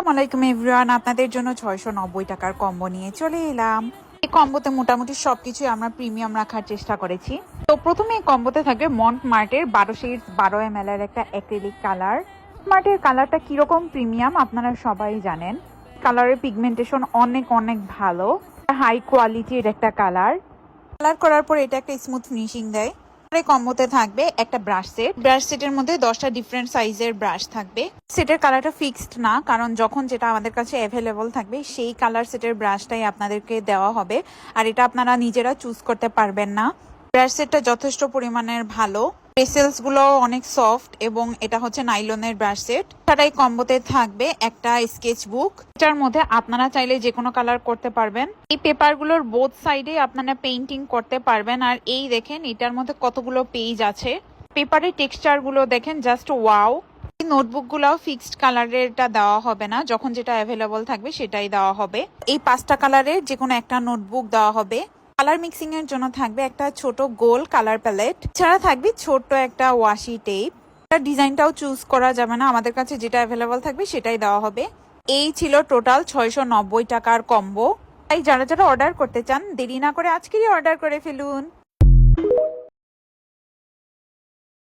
আসসালামু আলাইকুম এভরিওয়ান, আপনাদের জন্য 690 টাকার কম্বো নিয়ে চলে এলাম। এই কম্বোতে মোটামুটি সবকিছু আমরা প্রিমিয়াম রাখার চেষ্টা করেছি। তো প্রথমে এই কম্বোতে থাকবে মন্টমার্টের 12 শেডস 12 ml এর একটা অ্যাক্রিলিক কালার। মন্টমার্টের কালারটা কিরকম প্রিমিয়াম আপনারা সবাই জানেন। কালারের পিগমেন্টেশন অনেক অনেক ভালো, হাই কোয়ালিটির একটা কালার করার পর এটা একটা স্মুথ ফিনিশিং দেয়। কম্বোতে থাকবে একটা ব্রাশ সেটের মধ্যে 10টা ডিফারেন্ট সাইজের ব্রাশ থাকবে। সেটের কালারটা ফিক্সড না, কারণ যখন যেটা আমাদের কাছে অ্যাভেলেবল থাকবে সেই কালার সেটের ব্রাশটাই আপনাদেরকে দেওয়া হবে, আর এটা আপনারা নিজেরা চুজ করতে পারবেন না। ব্রাশ সেটটা যথেষ্ট পরিমাণের ভালো, ব্রেসেলস গুলো অনেক সফট এবং এটা হচ্ছে নাইলনের ব্রাশ সেট। তারাই কম্বোতে থাকবে একটা স্কেচ বুক, এটার মধ্যে আপনারা চাইলে যে কোনো কালার করতে পারবেন। এই পেপার গুলোর বোথ সাইডে আপনারা পেইন্টিং করতে পারবেন। আর এই দেখেন এটার মধ্যে কতগুলো পেজ আছে, পেপারের টেক্সচার গুলো দেখেন জাস্ট ওয়াও। এই নোটবুক গুলাও ফিক্সড কালারেরটা দেওয়া হবে না, যখন যেটা অ্যাভেলেবল থাকবে সেটাই দেওয়া হবে। এই 5টা কালারের যে কোনো একটা নোটবুক দেওয়া হবে। কালার মিক্সিং এর জন্য থাকবে একটা ছোট গোল কালার প্যালেট, ছাড়া থাকবে ছোট্ট একটা ওয়াশি টেপ। ডিজাইনটাও চুজ করা যাবে না, আমাদের কাছে যেটা অ্যাভেলেবল থাকবে সেটাই দেওয়া হবে। এই ছিল টোটাল 690 টাকার কম্বো। তাই যারা যারা অর্ডার করতে চান দেরি না করে আজকেরই অর্ডার করে ফেলুন।